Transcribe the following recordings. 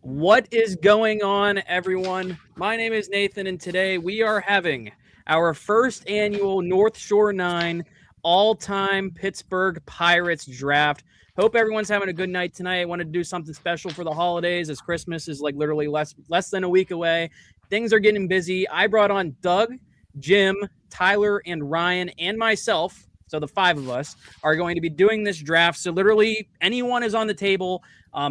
What is going on, everyone? My name is Nathan, and today we are having our first annual North Shore 9 all-time Pittsburgh Pirates draft. Hope everyone's having a good night tonight. I wanted to do something special for the holidays as Christmas is like literally less than a week away. Things are getting busy. I brought on Doug, Jim, Tyler, and Ryan, and myself. So the five of us are going to be doing this draft. So literally anyone is on the table.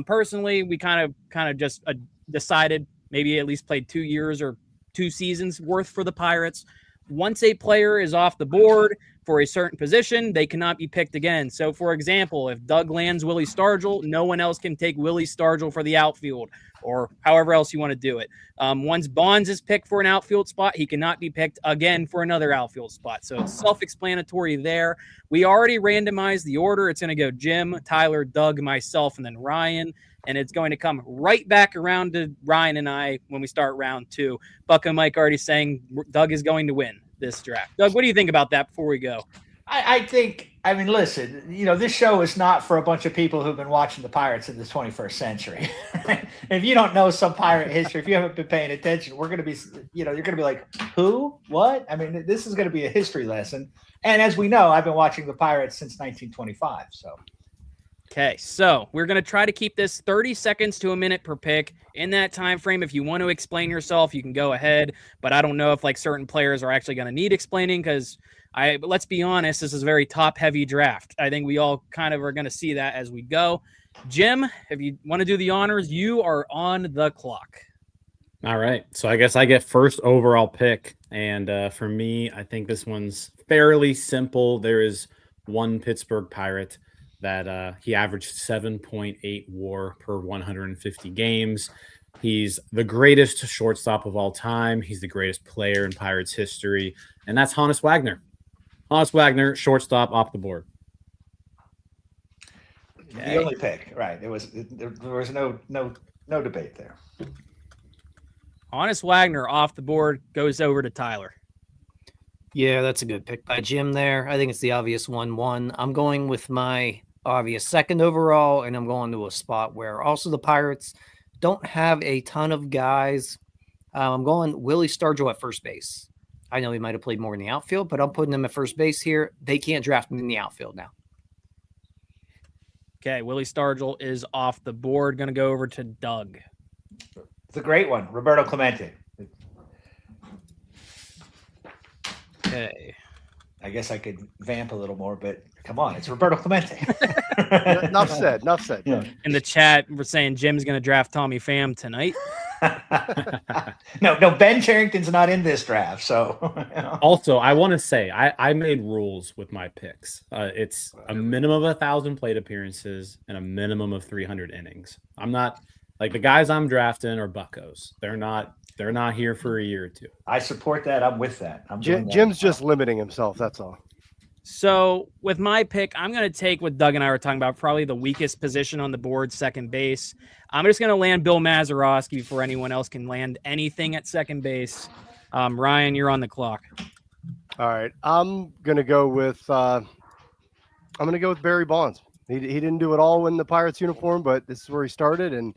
Personally, we kind of just decided maybe at least played 2 years or 2 seasons worth for the Pirates. Once a player is off the board for a certain position, they cannot be picked again. So, for example, if Doug lands Willie Stargell, no one else can take Willie Stargell for the outfield or however else you want to do it. Once Bonds is picked for an outfield spot, he cannot be picked again for another outfield spot. So it's self-explanatory there. We already randomized the order. It's going to go Jim, Tyler, Doug, myself, and then Ryan. And it's going to come right back around to Ryan and I when we start round 2. Buck and Mike already saying Doug is going to win this draft. Doug, what do you think about that before we go? I think, listen, this show is not for a bunch of people who've been watching the Pirates in the 21st century. If you don't know some Pirate history, if you haven't been paying attention, we're going to be, you're going to be like, who? What? This is going to be a history lesson. And as we know, I've been watching the Pirates since 1925. So. Okay, so we're going to try to keep this 30 seconds to a minute per pick. In that time frame, if you want to explain yourself, you can go ahead. But I don't know if certain players are actually going to need explaining because let's be honest, this is a very top-heavy draft. I think we all kind of are going to see that as we go. Jim, if you want to do the honors, you are on the clock. All right, so I guess I get first overall pick. And for me, I think this one's fairly simple. There is one Pittsburgh Pirate that he averaged 7.8 WAR per 150 games. He's the greatest shortstop of all time. He's the greatest player in Pirates history, and that's Honus Wagner. Honus Wagner, shortstop, off the board. Okay. The only pick, right? There was no debate there. Honus Wagner off the board goes over to Tyler. Yeah, that's a good pick by Jim there. I think it's the obvious 1-1. I'm going with my obvious second overall, and I'm going to a spot where also the Pirates don't have a ton of guys. I'm going Willie Stargell at first base. I know he might have played more in the outfield, but I'm putting him at first base here. They can't draft him in the outfield now. Okay, Willie Stargell is off the board. Going to go over to Doug. It's a great one, Roberto Clemente. Okay. I guess I could vamp a little more, but come on, it's Roberto Clemente. Enough said. Yeah. In the chat, we're saying Jim's going to draft Tommy Pham tonight. No, Ben Cherington's not in this draft. So Also, I want to say I made rules with my picks. It's a minimum of 1,000 plate appearances and a minimum of 300 innings. I'm not like the guys I'm drafting are buccos. They're not here for a year or two. I support that. I'm with that. Jim's just limiting himself. That's all. So with my pick, I'm going to take what Doug and I were talking about, probably the weakest position on the board, second base. I'm just going to land Bill Mazeroski before anyone else can land anything at second base. Ryan, you're on the clock. All right, I'm going to go with Barry Bonds. He didn't do it all in the Pirates uniform, but this is where he started, and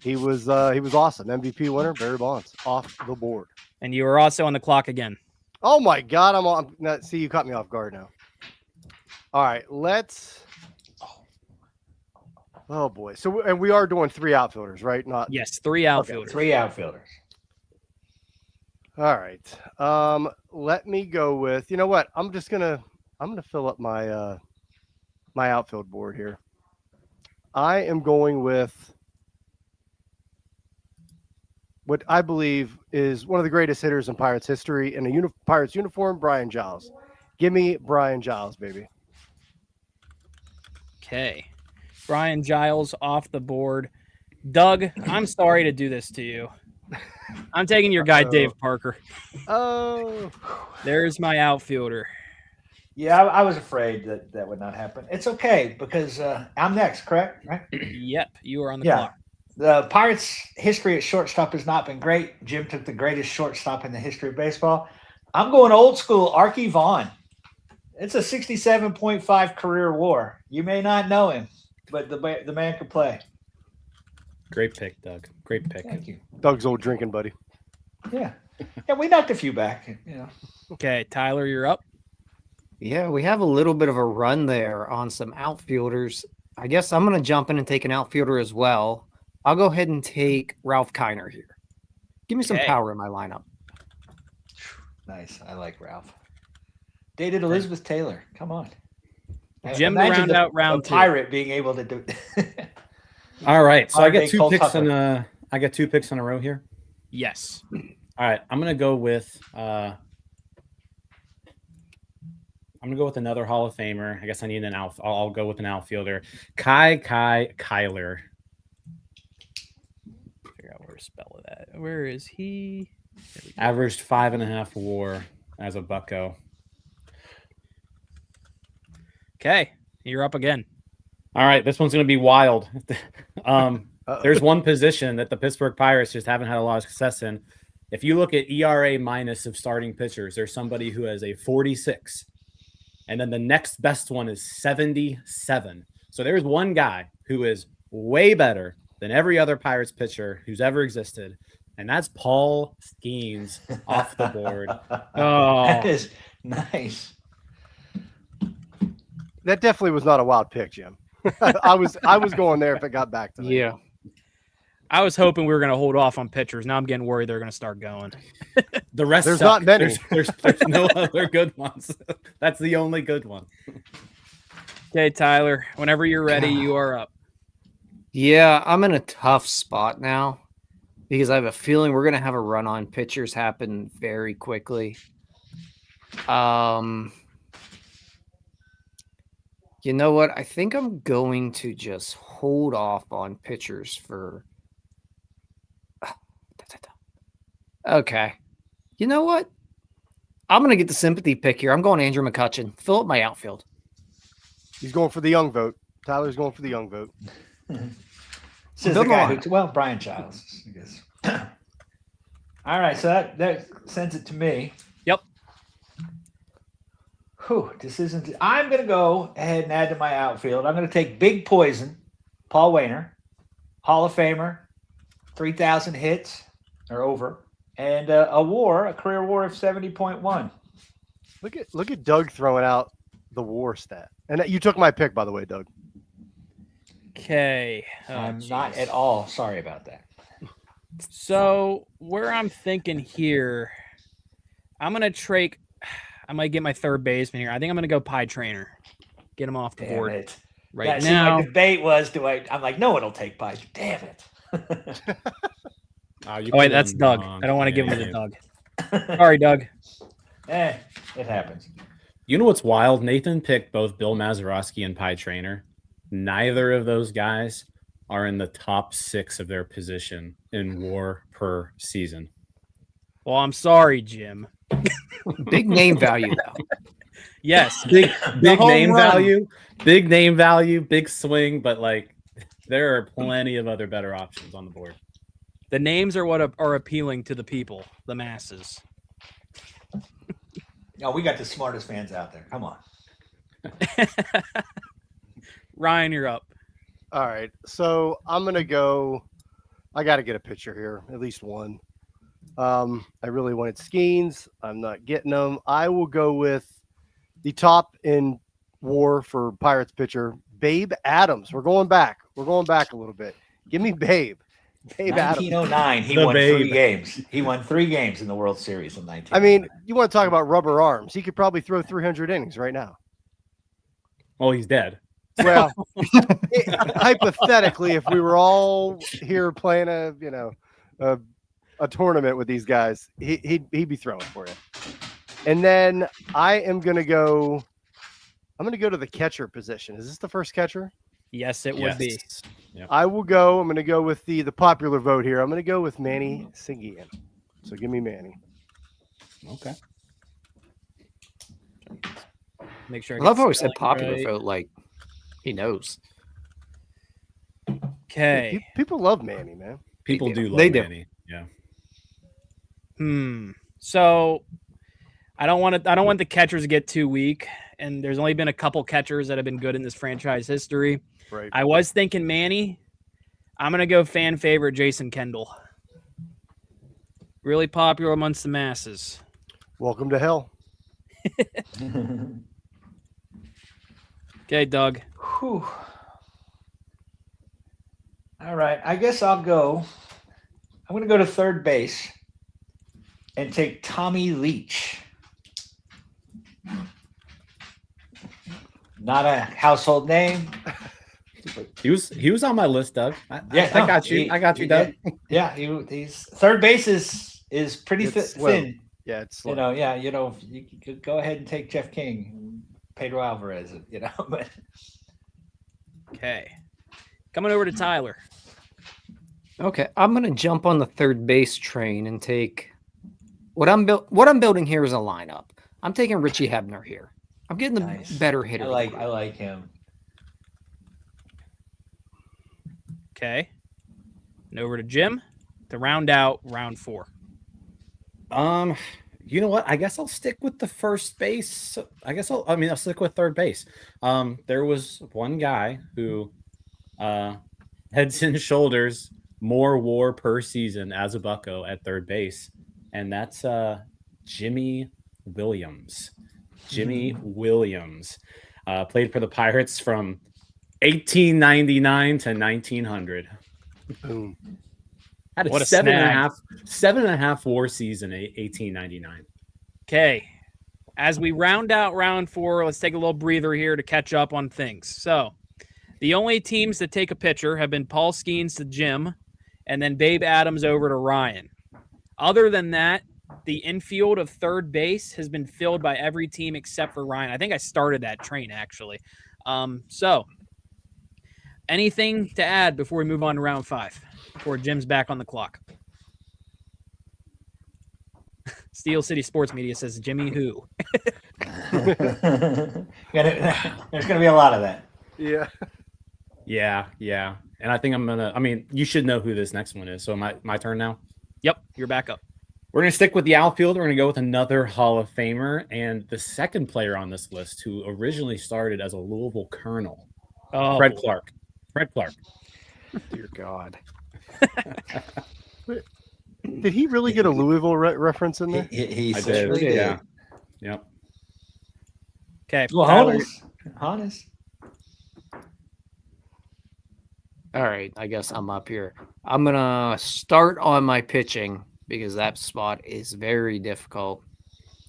he was awesome. MVP winner, Barry Bonds, off the board. And you are also on the clock again. Oh my God, I'm on. See, you caught me off guard now. All right, let's. Oh boy, and we are doing 3 outfielders, right? Not yes, 3 outfielders. Okay, 3 outfielders. All right. Let me go with. You know what? I'm gonna fill up my my outfield board here. I am going with what I believe is one of the greatest hitters in Pirates history in a Pirates uniform, Brian Giles. Give me Brian Giles, baby. Okay. Brian Giles off the board. Doug, I'm sorry to do this to you. I'm taking your guy, Dave Parker. Oh. There's my outfielder. Yeah, I was afraid that would not happen. It's okay because I'm next, correct? Right? Yep, you are on the clock. The Pirates' history at shortstop has not been great. Jim took the greatest shortstop in the history of baseball. I'm going old school, Archie Vaughn. It's a 67.5 career WAR. You may not know him, but the man could play. Great pick, Doug. Great pick. Thank you. Doug's old drinking buddy. Yeah. Yeah, we knocked a few back. You know. Okay, Tyler, you're up. Yeah, we have a little bit of a run there on some outfielders. I guess I'm going to jump in and take an outfielder as well. I'll go ahead and take Ralph Kiner here. Give me some Okay. power in my lineup. Nice. I like Ralph. Dated Elizabeth Taylor. Come on. Jim to Imagine round out round the two. Pirate being able to do. All right, so I Harvey get two Cole picks Tucker. in I get 2 picks in a row here. Yes. All right, I'm gonna go with another Hall of Famer. I guess I need an I'll go with an outfielder. Kyler. Figure out where to spell that. Where is he? There we go. Averaged 5.5 WAR as a Bucko. Okay, you're up again. All right, this one's gonna be wild. Uh-oh. There's one position that the Pittsburgh Pirates just haven't had a lot of success in. If you look at ERA minus of starting pitchers, there's somebody who has a 46. And then the next best one is 77. So there's one guy who is way better than every other Pirates pitcher who's ever existed. And that's Paul Skeens off the board. Oh, That is nice. That definitely was not a wild pick, Jim. I was going there if it got back to me. Yeah. I was hoping we were going to hold off on pitchers. Now I'm getting worried they're going to start going. The rest There's suck. not many. There's no other good ones. That's the only good one. Okay, Tyler, whenever you're ready, you are up. Yeah, I'm in a tough spot now because I have a feeling we're going to have a run on pitchers happen very quickly. You know what? I think I'm going to just hold off on pitchers for. Okay. You know what? I'm going to get the sympathy pick here. I'm going Andrew McCutchen. Fill up my outfield. He's going for the young vote. Tyler's going for the young vote. This is the Come guy on. who, Brian Childs, I guess. All right, so that sends it to me. Yep. Whew, this isn't. I'm going to go ahead and add to my outfield. I'm going to take Big Poison, Paul Wainer, Hall of Famer, 3,000 hits or over, and a career WAR of 70.1. Look at Doug throwing out the WAR stat. And you took my pick, by the way, Doug. Okay. Oh, I'm not geez. at all sorry about that. So where I'm thinking here, I'm going to trade. I might get my third baseman here. I think I'm going to go Pie Trainer. Get him off the Damn board it. right Yeah, see, now. my debate was, I'm like, no one will take Pie. Damn it. Oh, you Oh, wait, put that's him Doug. wrong. I don't want to Yeah, give him to yeah. Doug. Sorry, Doug. It happens. You know what's wild? Nathan picked both Bill Mazeroski and Pie Trainer. Neither of those guys are in the top 6 of their position in WAR per season. Well, I'm sorry, Jim. Big name value, though. Yes. Big home name run. value, big swing, but like there are plenty of other better options on the board. The names are what are appealing to the people, the masses. No, we got the smartest fans out there. Come on. Ryan, you're up. All right. So I'm going to go. I got to get a pitcher here, at least one. I really wanted Skeens. I'm not getting them. I will go with the top in WAR for Pirates pitcher, Babe Adams. We're going back. We're going back a little bit. Give me Babe. Babe Adams. 1909, he The won Babe. 3 games. He won 3 games in the World Series in 1909. I mean, you want to talk about rubber arms. He could probably throw 300 innings right now. Well, he's dead. Well, hypothetically, if we were all here playing a tournament with these guys, he'd be throwing for you. And then I'm going to go to the catcher position. Is this the first catcher? Yes, it would be. I'm going to go with the popular vote here. I'm going to go with Manny Singian. So give me Manny. Okay. Make sure. I love how he get said spelling popular right. vote like he knows. Okay. People love Manny, man. People do. do love They do. Manny. Yeah. So I don't want the catchers to get too weak. And there's only been a couple catchers that have been good in this franchise history. Right. I was thinking Manny. I'm going to go fan favorite Jason Kendall. Really popular amongst the masses. Welcome to hell. Okay, Doug. Whew. All right. I guess I'll go. I'm going to go to third base and take Tommy Leach. Not a household name. He was on my list, Doug. I no, got you. I got you, Doug. Yeah, he's third base is pretty It's thin. Yeah, it's You know, you could go ahead and take Jeff King, Pedro Alvarez, but Okay. Coming over to Tyler. Okay, I'm gonna jump on the third base train and take what I'm building here is a lineup. I'm taking Richie Hebner here. I'm getting the Nice. better hitter. I like him. Okay. And over to Jim to round out round 4. You know what? I guess I'll stick with the first base. I'll stick with third base. There was one guy who heads and shoulders more WAR per season as a Bucko at third base, and that's Jimmy Williams. Jimmy Williams played for the Pirates from 1899 to 1900. boom. Had a What a seven and a snag. half WAR season, 1899. Okay. As we round out round 4, let's take a little breather here to catch up on things. So, the only teams that take a pitcher have been Paul Skeens to Jim, and then Babe Adams over to Ryan. Other than that, the infield of third base has been filled by every team except for Ryan. I think I started that train, actually. So, anything to add before we move on to round 5? Before Jim's back on the clock. Steel City Sports Media says Jimmy who? There's going to be a lot of that. Yeah. Yeah. And I think you should know who this next one is. So my turn now? Yep, you're back up. We're going to stick with the outfield. We're going to go with another Hall of Famer and the second player on this list who originally started as a Louisville Colonel, Fred Clark. Dear God. Did he really get a Louisville reference in there? He I certainly did. did. Yeah. Yep. Okay. Well, honest. All right, I guess I'm up here. I'm gonna start on my pitching because that spot is very difficult.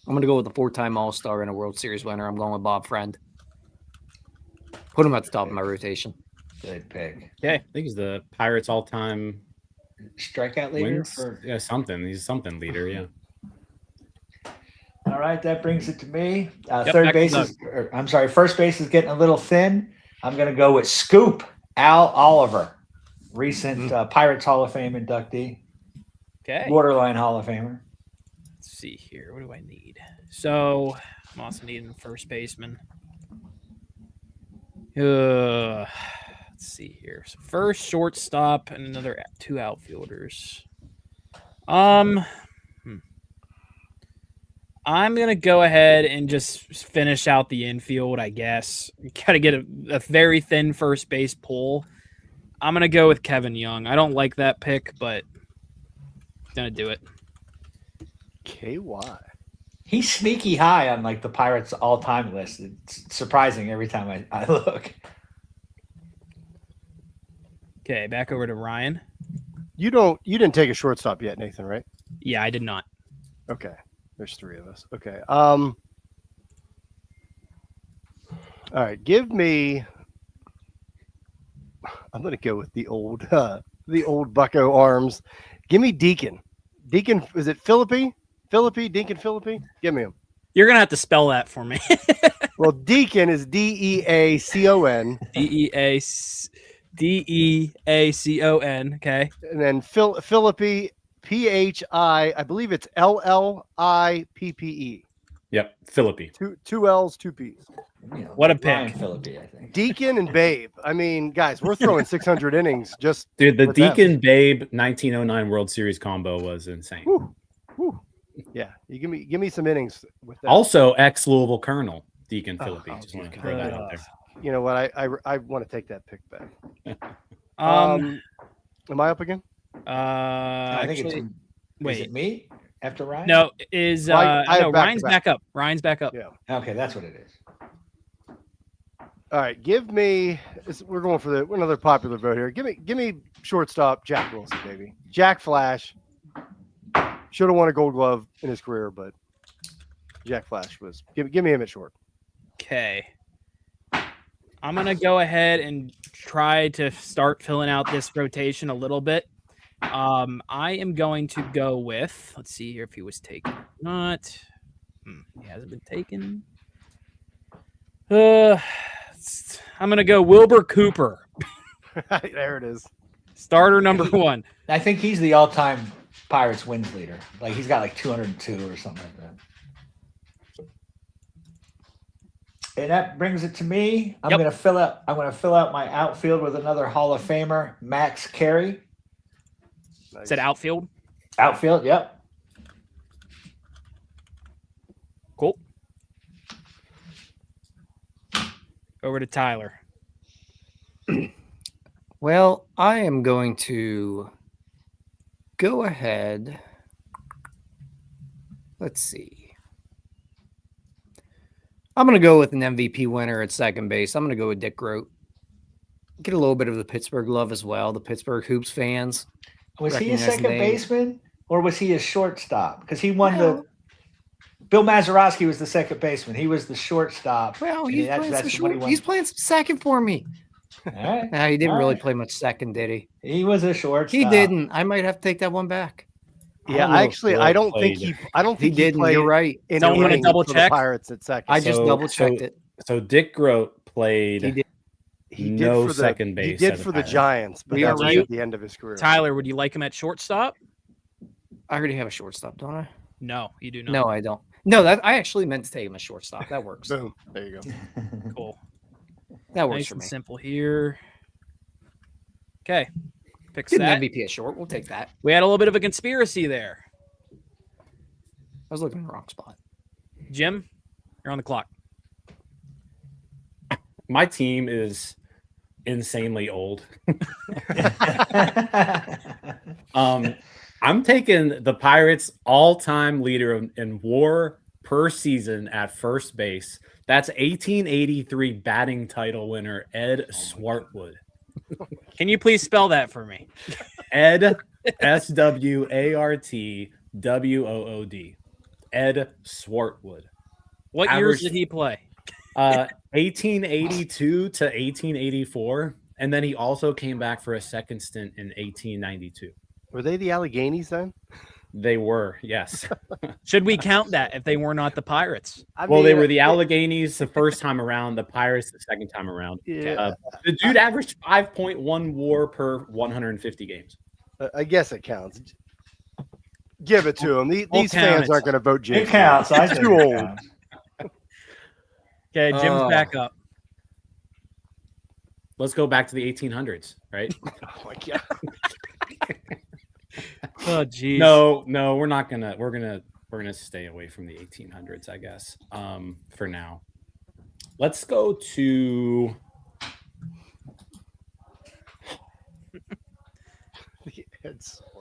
I'm gonna go with the 4-time All-Star and a World Series winner. I'm going with Bob Friend. Put him at the top of my rotation. Good pick. Okay. I think he's the Pirates all-time Strikeout leader wins. for. Yeah, something. He's something leader. Yeah. All right, that brings it to me. Yep, Third back base to is, first base is getting a little thin. I'm going to go with Scoop Al Oliver, recent Pirates Hall of Fame inductee, Okay. borderline Hall of Famer. Let's see here. What do I need? So I'm also needing a first baseman. Let's see here. So first shortstop and another 2 outfielders. I'm gonna go ahead and just finish out the infield, I guess. You gotta get a very thin first base pull. I'm gonna go with Kevin Young. I don't like that pick, but gonna do it. KY. He's sneaky high on like the Pirates all-time list. It's surprising every time I look. Okay, back over to Ryan. You didn't take a shortstop yet, Nathan, right? Yeah, I did not. Okay. There's 3 of us. Okay. All right. I'm going to go with the old Bucko arms. Give me Deacon. Deacon, is it Philippi? Deacon Philippi? Give me him. You're gonna have to spell that for me. Well, Deacon is DEACON. DEACON. Okay. And then Philippi, PHI, I believe it's LLIPPE. Yep. Philippi. Two L's, 2 P's. What a pick. Ryan Phillippe, I think. Deacon and Babe. I mean, guys, we're throwing 600 innings just. Dude, the with them. Deacon Babe 1909 World Series combo was insane. Whew. Yeah, you give me some innings with that. Also, ex Louisville Colonel Deacon Oh, Philippi. Just want to throw God. that out there. You know what? I want to take that pick back. Am I up again? I think Actually, it's. wait. Is it me after Ryan? No, is Well, I have no, Ryan's back up. Ryan's back up. Yeah. Okay, that's what it is. All right, give me. We're going for another popular vote here. Give me shortstop Jack Wilson, baby. Jack Flash should have won a Gold Glove in his career, but Jack Flash was. Give me him at short. Okay. I'm gonna go ahead and try to start filling out this rotation a little bit. I am going to go with. Let's see here if he was taken or not. He hasn't been taken. I'm gonna go Wilbur Cooper, There it is. starter number 1. I think he's the all-time Pirates wins leader. Like he's got like 202 or something like that. And that brings it to me. I'm Yep. gonna fill out my outfield with another Hall of Famer, Max Carey. Nice. Is that outfield? Outfield, yep. Cool. Over to Tyler. Well, I am going to go ahead. Let's see. I'm going to go with an MVP winner at second base. I'm going to go with Dick Grote. Get a little bit of the Pittsburgh love as well. The Pittsburgh Hoops fans. Was he a Recognize the second name. baseman or was he a shortstop? Because he won Well- the. Bill Mazeroski was the second baseman. He was the shortstop. Well, and he's that's playing, what he won. he's playing some second for me. All right. Nah, he didn't All really right. play much second, did he? He was a shortstop. He didn't. I might have to take that one back. Yeah, don't know if actually, Grote I don't think played. he didn't. played You're right. in Don't wanna inning double for check? the Pirates at second. I just So- double checked it. So Dick Grote played. He did. He no for the, second base He did as a for the Pirate. Giants, but We that are was right. at the end of his career. Tyler, would you like him at shortstop? I already have a shortstop, don't I? No, you do not. No, I don't. No, that I actually meant to take him a shortstop. That works. Boom. There you go. Cool. That works Nice for and me. simple here. Okay. Fix Get that. an MVP at short. We'll take that. We had a little bit of a conspiracy there. I was looking in the wrong spot. Jim, you're on the clock. My team is insanely old. I'm taking the Pirates' all-time leader in WAR per season at first base. That's 1883 batting title winner Ed Swartwood. Can you please spell that for me? Ed Swartwood. Ed Swartwood. What years Average- did he play? 1882 to 1884, and then he also came back for a second stint in 1892. Were they the Alleghenies then? They were, yes. Should we count that if they were not the Pirates? I Well, they mean, were the Alleghenies the first time around, the Pirates the second time around. Yeah, The dude averaged 5.1 WAR per 150 games. I guess it counts. Give it to him. These We'll count fans it. aren't going to vote James. It counts. I He's think too it old. counts. Okay, Jim's Oh. back up. Let's go back to the 1800s, right? Oh my god. Oh, geez. No, we're not gonna. We're gonna stay away from the 1800s, I guess. For now, let's go to.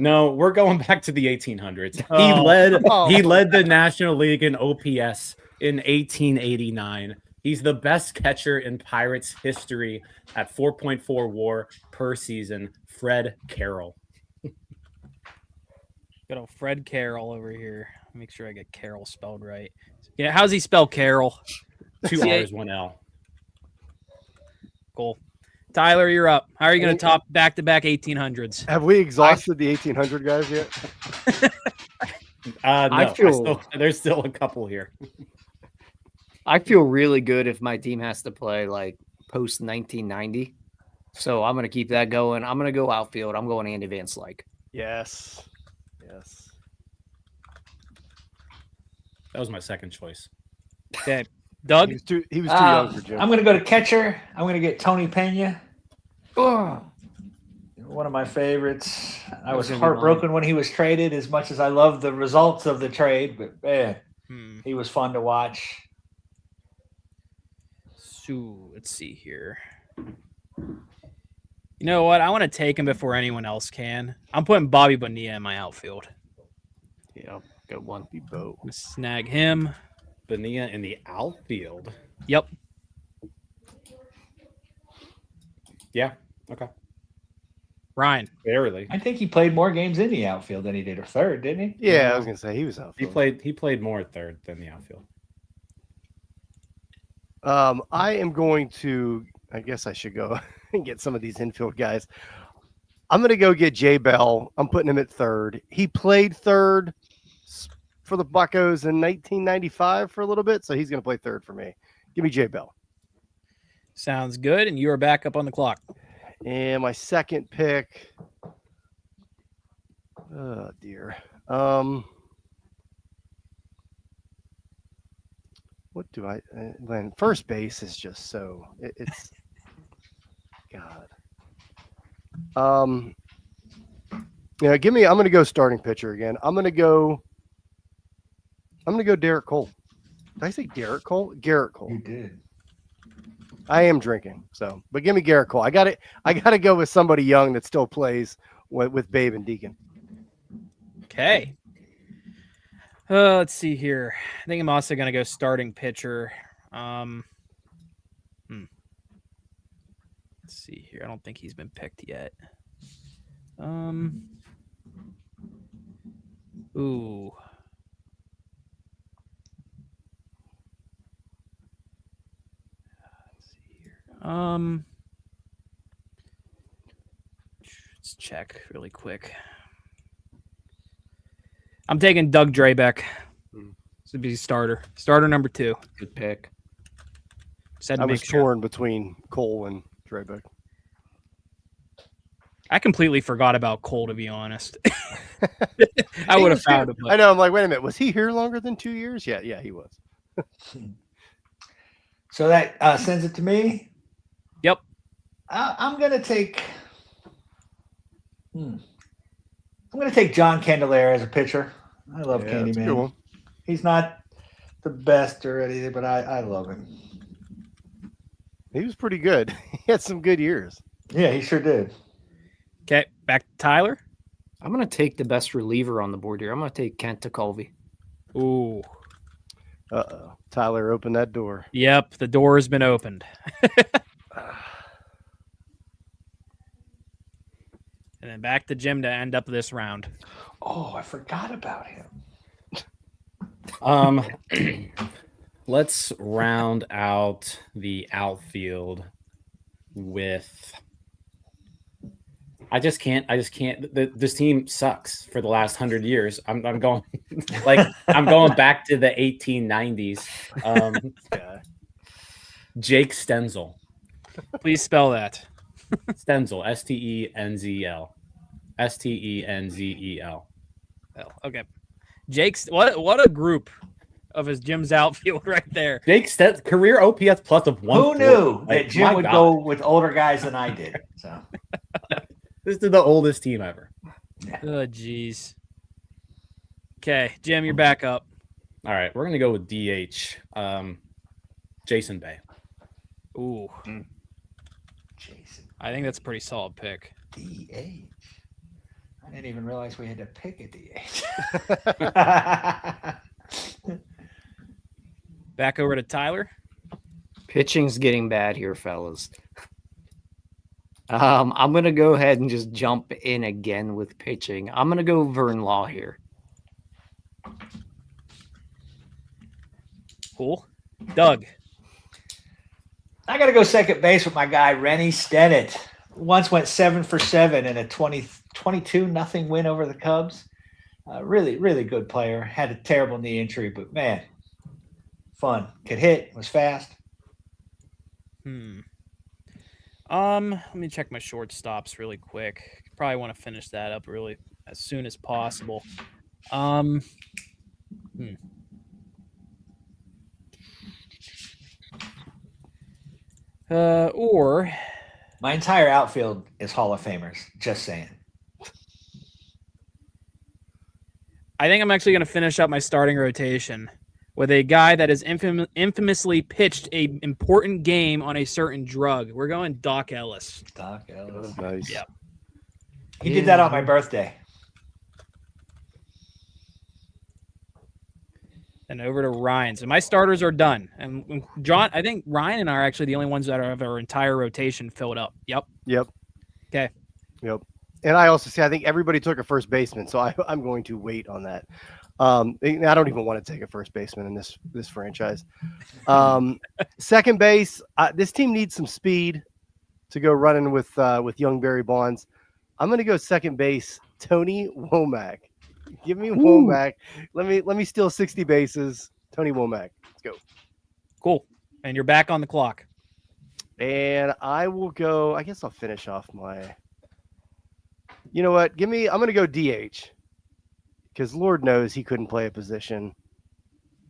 No, we're going back to the 1800s. Oh. He led the National League in OPS in 1889. He's the best catcher in Pirates history at 4.4 WAR per season. Fred Carroll. Got old Fred Carroll over here. Make sure I get Carroll spelled right. Yeah, how's he spell Carroll? 2 See, R's, 1 L. Cool. Tyler, you're up. How are you going to top back-to-back 1800s? Have we exhausted the 1800 guys yet? No, there's still a couple here. I feel really good if my team has to play like post 1990. So I'm going to keep that going. I'm going to go outfield. I'm going Andy Van Slyke. Yes. Yes. That was my second choice. Okay. Doug? He was too young for Jim. I'm going to go to catcher. I'm going to get Tony Pena. Oh, One of my favorites. I was gonna be heartbroken when he was traded, as much as I love the results of the trade. But man, he was fun to watch. So let's see here. You know what? I want to take him before anyone else can. I'm putting Bobby Bonilla in my outfield. Yeah, good one. Be Bo. I'm gonna snag him. Bonilla in the outfield. Yep. Yeah. Okay. Ryan. Barely. I think he played more games in the outfield than he did at third, didn't he? Yeah, I was gonna say he was He outfield. played more at third than the outfield. I am going to. I guess I should go and get some of these infield guys. I'm going to go get Jay Bell. I'm putting him at third. He played third for the Buccos in 1995 for a little bit, so he's going to play third for me. Give me Jay Bell. Sounds good. And you are back up on the clock. And my second pick. Oh dear. What do I? When first base is just so it's God. Yeah, give me. I'm going to go starting pitcher again. I'm going to go Derek Cole. Did I say Derek Cole? Garrett Cole. You did. I am drinking, so but give me Garrett Cole. I got to go with somebody young that still plays with Babe and Deacon. Okay. Let's see here. I think I'm also going to go starting pitcher. Let's see here. I don't think he's been picked yet. Ooh. Let's see here. Let's check really quick. I'm taking Doug Drabeck. This would be starter. Starter number 2. Good pick. Just had to I make was sure. torn between Cole and Drabeck. I completely forgot about Cole, to be honest. I would have found him. I know. I'm like, wait a minute. Was he here longer than 2 years? Yeah, he was. So that sends it to me. Yep. I'm gonna take. I'm gonna take John Candelaire as a pitcher. I love Yeah, that's a good Candyman. one. He's not the best or anything, but I love him. He was pretty good. He had some good years. Yeah, he sure did. Okay, back to Tyler. I'm going to take the best reliever on the board here. I'm going to take Kent Tekulve. Ooh. Uh-oh. Tyler opened that door. Yep, the door has been opened. And then back to Jim to end up this round. Oh, I forgot about him. Let's round out the outfield with. I just can't. This team sucks for the last 100 years. I'm going I'm going back to the 1890s. Jake Stenzel. Please spell that. Stenzel. Stenzel. Stenzel. Oh, okay. Jake's what a group of his Jim's outfield right there. Jake Stenzel, career OPS plus of 1. Who knew that Jim would go with older guys than I did? So this is the oldest team ever. Oh, jeez. Okay, Jim, you're back up. All right, we're gonna go with DH. Jason Bay. Ooh, Jason I think that's a pretty solid pick. DH. I didn't even realize we had to pick a DH. Back over to Tyler. Pitching's getting bad here, fellas. I'm going to go ahead and just jump in again with pitching. I'm going to go Vern Law here. Cool. Doug. I got to go second base with my guy, Rennie Stennett. Once went 7 for 7 in a 22-0 win over the Cubs. Really, really good player. Had a terrible knee injury, but man, fun. Could hit, was fast. Let me check my shortstops really quick. Probably want to finish that up really as soon as possible. Or My entire outfield is Hall of Famers. Just saying. I think I'm actually going to finish up my starting rotation with a guy that has infamously pitched a important game on a certain drug. We're going Doc Ellis. Doc Ellis. Nice. Yep. He did that on my birthday. And over to Ryan. So my starters are done. And John, I think Ryan and I are actually the only ones that have our entire rotation filled up. Yep. Okay. Yep. And I also say I think everybody took a first baseman, so I'm going to wait on that. I don't even want to take a first baseman in this franchise. Second base, this team needs some speed to go running with young Barry Bonds. I'm going to go second base, Tony Womack. Give me Womack. Let me steal 60 bases. Tony Womack. Let's go. Cool. And you're back on the clock. And I will go. I guess I'll finish off my. You know what? I'm going to go DH. Because Lord knows he couldn't play a position.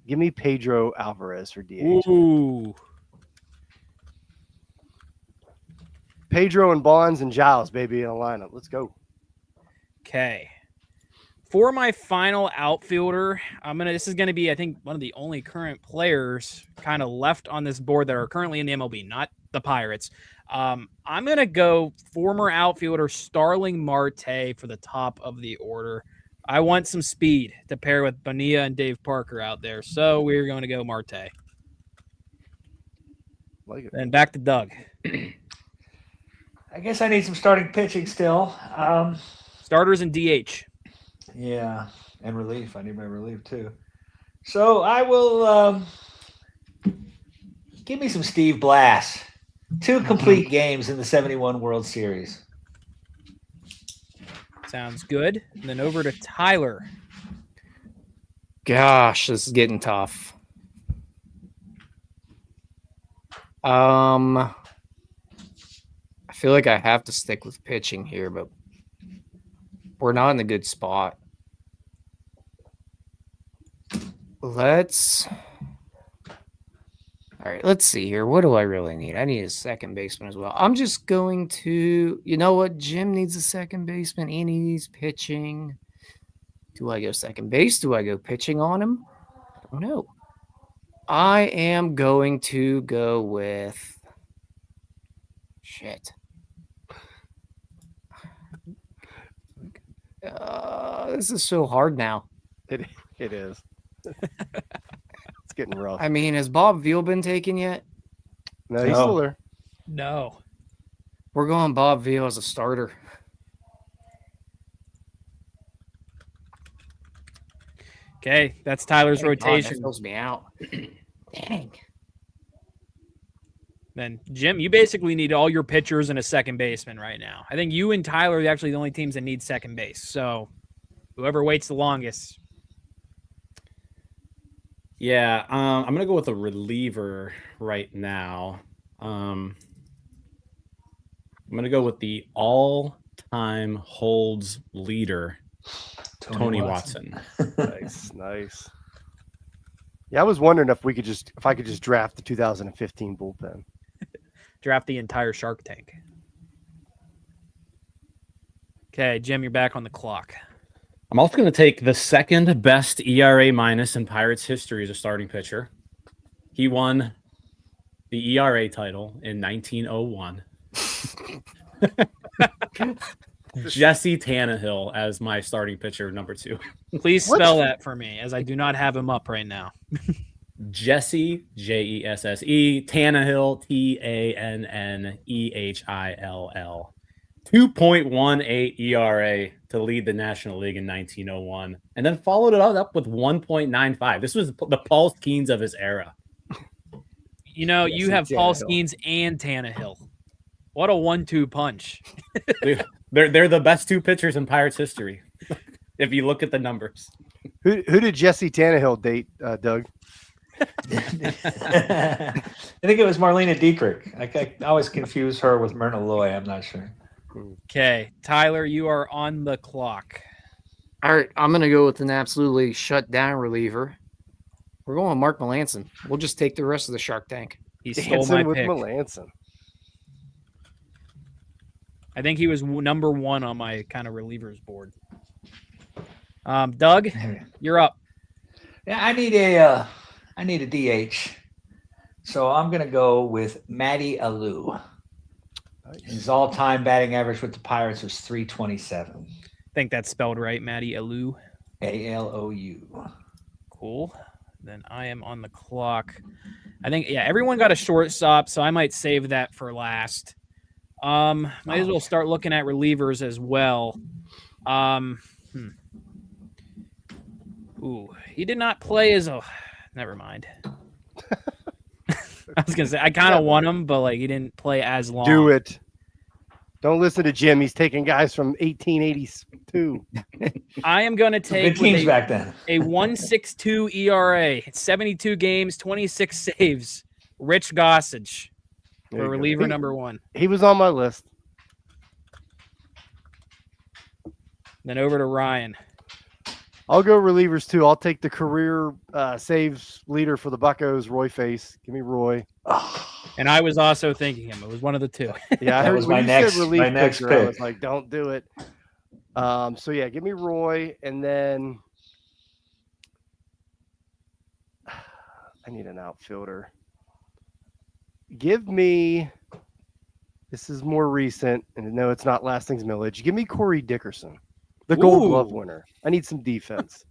Give me Pedro Alvarez for DH. Ooh. Pedro and Bonds and Giles, baby, in a lineup. Let's go. Okay. For my final outfielder, this is gonna be, I think, one of the only current players kind of left on this board that are currently in the MLB, not the Pirates. I'm gonna go former outfielder Starling Marte for the top of the order. I want some speed to pair with Bonilla and Dave Parker out there, so we're going to go Marte. Like it. And back to Doug. I guess I need some starting pitching still. Starters and DH. Yeah, and relief. I need my relief too. So I will give me some Steve Blass. 2 complete games in the 71 World Series. Sounds good. And then over to Tyler. Gosh, this is getting tough. I feel like I have to stick with pitching here, but we're not in a good spot. All right, let's see here. What do I really need? I need a second baseman as well. I'm just going to, you know what? Jim needs a second baseman. He needs pitching. Do I go second base? Do I go pitching on him? I don't know. I am going to go with shit. This is so hard now. It is. It's getting rough. I mean, has Bob Veal been taken yet? No, he's still there. No. We're going Bob Veal as a starter. Okay, that's Tyler's Thank God, rotation. that fills me out. Dang. Then, Jim, you basically need all your pitchers and a second baseman right now. I think you and Tyler are actually the only teams that need second base. So whoever waits the longest. Yeah, I'm going to go with a reliever right now. I'm going to go with the all-time holds leader, Tony Watson. Nice. Yeah, I was wondering if I could just draft the 2015 bullpen. Draft the entire Shark Tank. Okay, Jim, you're back on the clock. I'm also going to take the second best ERA minus in Pirates history as a starting pitcher. He won the ERA title in 1901. Jesse Tannehill as my starting pitcher, number 2. Please spell that for me, as I do not have him up right now. Jesse, Jesse, Tannehill, Tannenhill. 2.18 ERA to lead the National League in 1901, and then followed it up with 1.95. This was the Paul Skeens of his era. You know, you have Paul Skeens and Tannehill. What a 1-2 punch. They're the best 2 pitchers in Pirates history, if you look at the numbers. Who did Jesse Tannehill date, Doug? I think it was Marlena Dietrich. I always confuse her with Myrna Loy. I'm not sure. Okay, Tyler, you are on the clock. All right, I'm going to go with an absolutely shut down reliever. We're going with Mark Melanson. We'll just take the rest of the Shark Tank. He stole my with pick. Melanson. I think he was number 1 on my kind of relievers board. Doug, you're up. Yeah, I need a I need a DH. So I'm going to go with Matty Alou. Nice. His all-time batting average with the Pirates was 327. I think that's spelled right, Matty Alou. A-L-O-U. Cool. Then I am on the clock. I think, yeah, everyone got a shortstop, so I might save that for last. Might as well start looking at relievers as well. Ooh, he did not play as a. Never mind. I was gonna say I kind of want him, but like he didn't play as long. Do it. Don't listen to Jim. He's taking guys from 1882. I am gonna take Good teams back then. a 1.62 ERA, 72 games, 26 saves. Rich Gossage There for you go. reliever number 1. He was on my list. Then over to Ryan. I'll go relievers too. I'll take the career saves leader for the Buccos, Roy Face. Give me Roy. And I was also thinking him. It was one of the two. Yeah, I That heard was when my you next- said relief my next pitcher, I was pick. like, don't do it. So yeah, give me Roy, and then I need an outfielder. Give me. This is more recent, and no, it's not Last Things Millage. Give me Corey Dickerson, the Gold Ooh. Glove winner. I need some defense.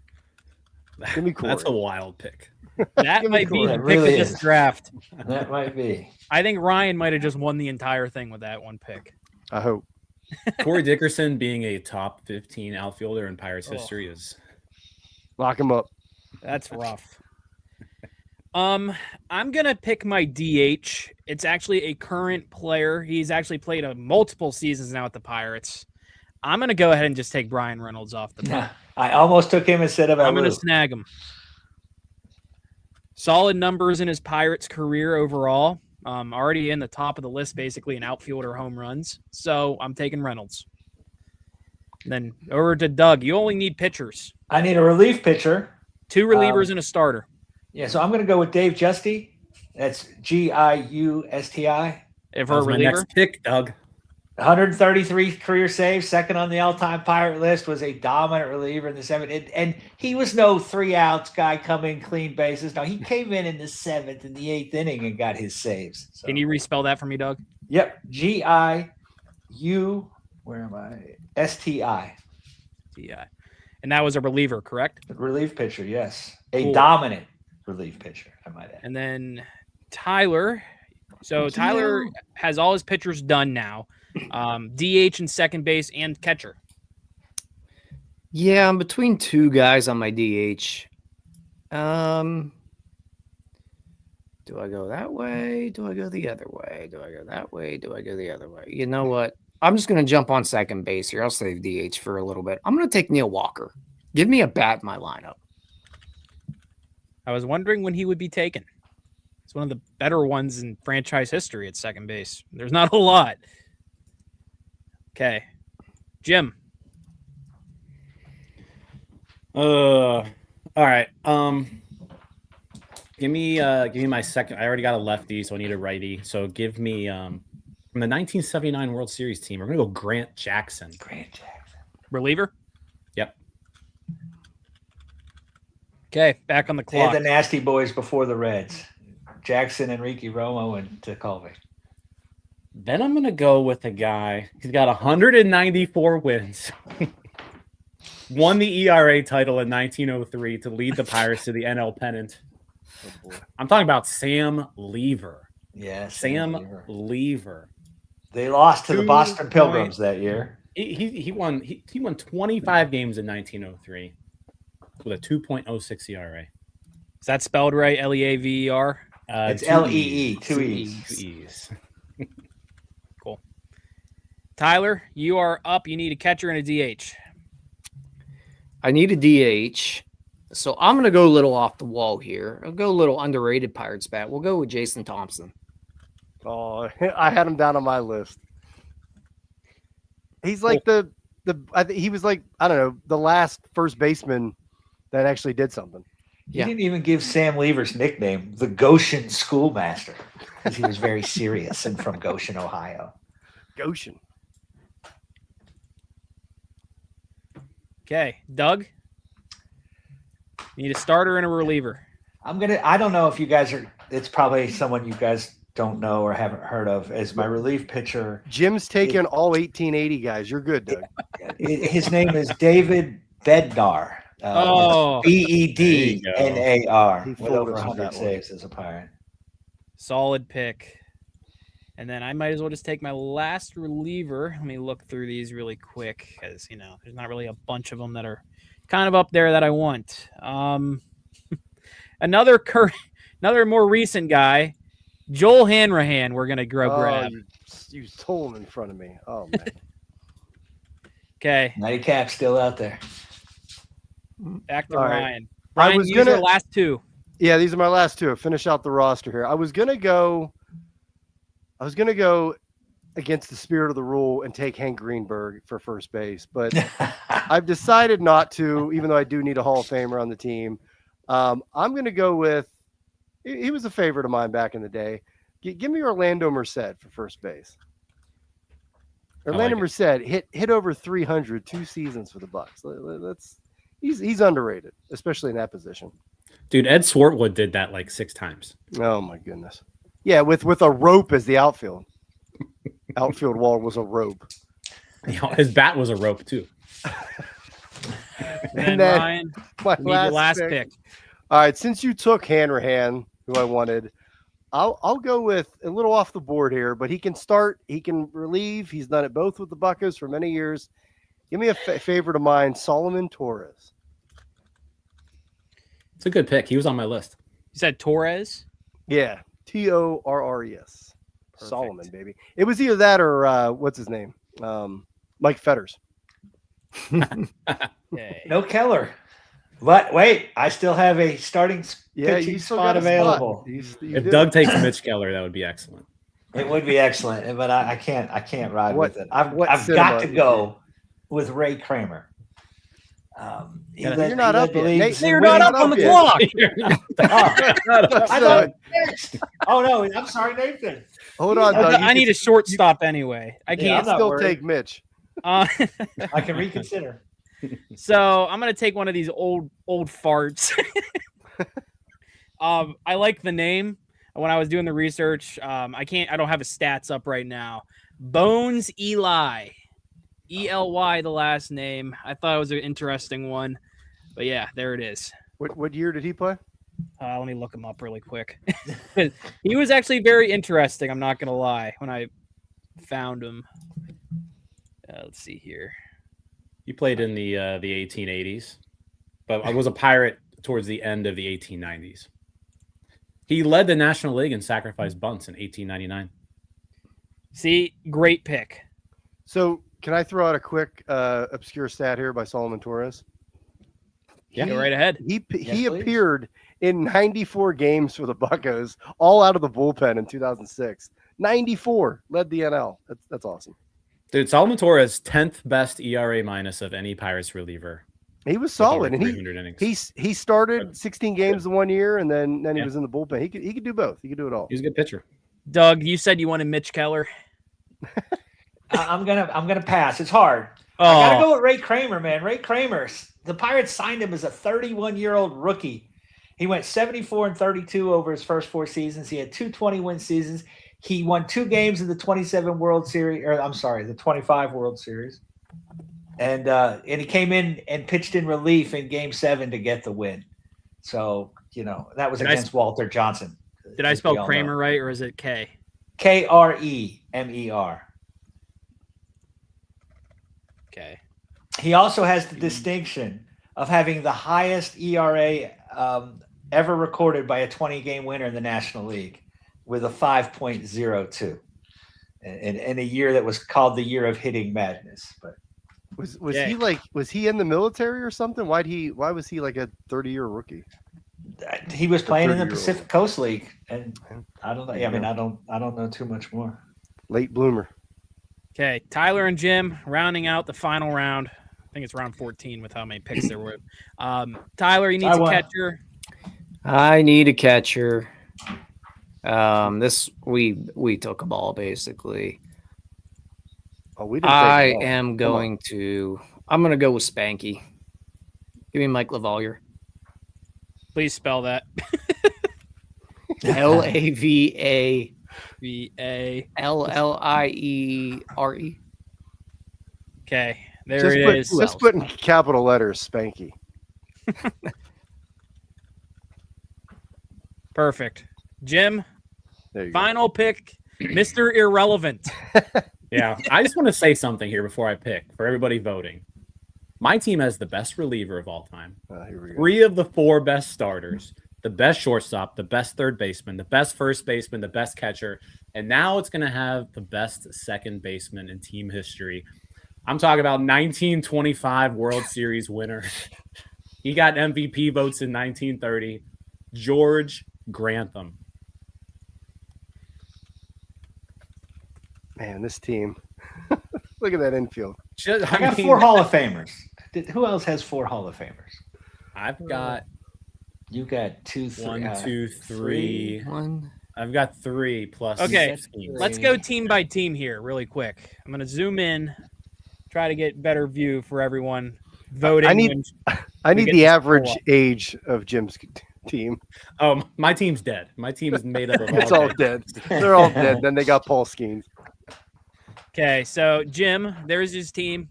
Give me Corey. That's a wild pick. That Give me might be Corey. the It pick really of this is. draft. That might be. I think Ryan might have just won the entire thing with that one pick. I hope. Corey Dickerson being a top 15 outfielder in Pirates Oh. history is Lock him up. That's rough. I'm gonna pick my DH. It's actually a current player. He's actually played multiple seasons now at the Pirates. I'm gonna go ahead and just take Brian Reynolds off the bat. I almost took him instead of I'm gonna Alou. snag him. Solid numbers in his Pirates career overall. Already in the top of the list, basically in outfielder home runs. So I'm taking Reynolds. And then over to Doug. You only need pitchers. I need a relief pitcher. 2 relievers and a starter. Yeah, so I'm going to go with Dave Justy. That's Giusti. If that for a was my reliever. next pick, Doug. 133 career saves, second on the all-time Pirate list, was a dominant reliever in the 7th. And he was no 3-outs guy coming clean bases. No, he came in the 7th and the 8th inning and got his saves. So, Can you respell that for me, Doug? Yep, Giu. Where am I? Sti. Yeah. And that was a reliever, correct? Relief pitcher, yes, a Cool. dominant relief pitcher. I might add. And then Tyler. So Tyler has all his pitchers done now. DH and second base and catcher. Yeah, I'm between 2 guys on my DH. Do I go that way? Do I go the other way? Do I go that way? Do I go the other way? You know what? I'm just going to jump on second base here. I'll save DH for a little bit. I'm going to take Neil Walker. Give me a bat in my lineup. I was wondering when he would be taken. It's one of the better ones in franchise history at second base. There's not a lot. Okay. Jim. All right. Give me my second. I already got a lefty, so I need a righty. So give me from the 1979 World Series team. We're gonna go Grant Jackson. Grant Jackson. Reliever? Yep. Okay, back on the They had clock. the nasty boys before the Reds. Jackson, Enrique Romo, and Tecalve. Then I'm gonna go with a guy. He's got 194 wins. Won the ERA title in 1903 to lead the Pirates to the NL pennant. Oh, boy. I'm talking about Sam Lever. Yes. Sam Lever. They lost to the 2 Boston Pilgrims that year. He won 25 games in 1903 with a 2.06 ERA. Is that spelled right? Leaver? It's 2 Lee, 2 2 E's. E's. Cool. Tyler, you are up. You need a catcher and a DH. I need a DH. So I'm going to go a little off the wall here. I'll go a little underrated Pirates bat. We'll go with Jason Thompson. Oh, I had him down on my list. He's like he was like, I don't know, the last first baseman that actually did something. He Yeah. didn't even give Sam Lever's nickname the Goshen Schoolmaster because he was very serious and from Goshen, Ohio. Goshen. Okay, Doug. You need a starter and a reliever. I don't know if you guys are. It's probably someone you guys don't know or haven't heard of as my relief pitcher. Jim's taking all 1880 guys. You're good, Doug. His name is David Bednar. Oh. Bednar. He With fooled over us with 100 that one. saves as a Pirate. Solid pick. And then I might as well just take my last reliever. Let me look through these really quick because, there's not really a bunch of them that are kind of up there that I want. Another more recent guy, Joel Hanrahan, we're going to grab. You stole him in front of me. Oh, man. Okay. Nightcap still out there. Back to All right. Ryan. I Ryan, was use your gonna- last two. Yeah, these are my last two. Finish out the roster here. I was gonna go against the spirit of the rule and take Hank Greenberg for first base, but I've decided not to, even though I do need a Hall of Famer on the team. I'm gonna go with. He was a favorite of mine back in the day. Give me Orlando Merced for first base. Orlando Merced hit over 300 2 seasons for the Bucks. He's underrated, especially in that position. Dude, Ed Swartwood did that like 6 times. Oh my goodness. Yeah, with a rope as the outfield. Outfield wall was a rope. His bat was a rope too. And then Ryan, My need your last pick. All right, since you took Hanrahan, who I wanted, I'll go with a little off the board here, but he can start, he can relieve. He's done it both with the Buccos for many years. Give me a favorite of mine, Solomon Torres. It's a good pick. He was on my list. You said Torres? Yeah, Torres. Perfect. Solomon, baby. It was either that or what's his name, Mike Fetters. Okay. No Keller. But wait, I still have a starting pitching you still spot got a available. If Doug takes Mitch Keller, that would be excellent. It would be excellent, but I can't ride with it. I've what got cinema to is go with Ray Kramer. You're not up yet. Nate, You're not up on the clock. I thought next. Oh no, I'm sorry, Nathan. Hold on, Doug. I need a shortstop anyway. I You can't. can not still worried. take Mitch. I can reconsider. So I'm gonna take one of these old farts. I like the name. When I was doing the research, I don't have his stats up right now. Bones Eli, ELY, the last name. I thought it was an interesting one, but yeah, there it is. What year did he play? Let me look him up really quick. He was actually very interesting. I'm not gonna lie. When I found him, let's see here. He played in the 1880s, but I was a Pirate towards the end of the 1890s. He led the National League in sacrifice bunts in 1899. See, great pick. So can I throw out a quick obscure stat here by Solomon Torres? Yeah, Go right ahead. He please. appeared in 94 games for the Buccos, all out of the bullpen in 2006. 94 led the NL. That's awesome. Dude, Solomon Torres, 10th best ERA minus of any Pirates reliever. He was with over solid, and 300 innings. he started 16 games in 1 year, and then he Yeah. was in the bullpen. He could do both. He could do it all. He was a good pitcher. Doug, you said you wanted Mitch Keller. I'm gonna pass. It's hard. I gotta go with Ray Kramer, man. Ray Kramer. The Pirates signed him as a 31-year-old rookie. He went 74-32 over his first 4 seasons. He had 2 20-win seasons. He won 2 games in the 27 World Series, or I'm sorry, the 25 World Series. And he came in and pitched in relief in Game 7 to get the win. So, that was against Walter Johnson. Did I spell Kramer right, or is it K? Kremer. Okay. He also has the distinction of having the highest ERA ever recorded by a 20-game winner in the National League with a 5.02 in a year that was called the year of hitting madness. But was he in the military or something? Why was he like a 30-year rookie? he was playing in the 30-year-old. Pacific Coast League, and I don't know. I mean, I don't know too much more. Late bloomer. Okay, Tyler and Jim rounding out the final round. I think it's round 14 with how many picks there were. Tyler, you need a catcher. I need a catcher. This we took a ball basically. Oh, we didn't. I'm going to go with Spanky. Give me Mike Lavalier. Please spell that. LAVALLIERE. VA. Okay, there Just it put, is. just put in capital letters, Spanky. Perfect. Jim, There you go. final pick, Mr. Irrelevant. Yeah, I just want to say something here before I pick for everybody voting. My team has the best reliever of all time. Here we go. 3 of the 4 best starters, the best shortstop, the best third baseman, the best first baseman, the best catcher, and now it's going to have the best second baseman in team history. I'm talking about 1925 World Series winner. He got MVP votes in 1930. George Grantham. Man, this team. Look at that infield. I got 4 Hall of Famers. Who else has 4 Hall of Famers? I've got You got 2, 3. 1, 2, 3. One. I've got 3 plus. Okay, 16. Let's go team by team here really quick. I'm going to zoom in, try to get better view for everyone voting. I need get the this average poll up. age of Jim's team. Oh, my team's dead. My team is made up of It's all dead. They're all dead. Then they got Paul Skeens. Okay, so Jim, there's his team.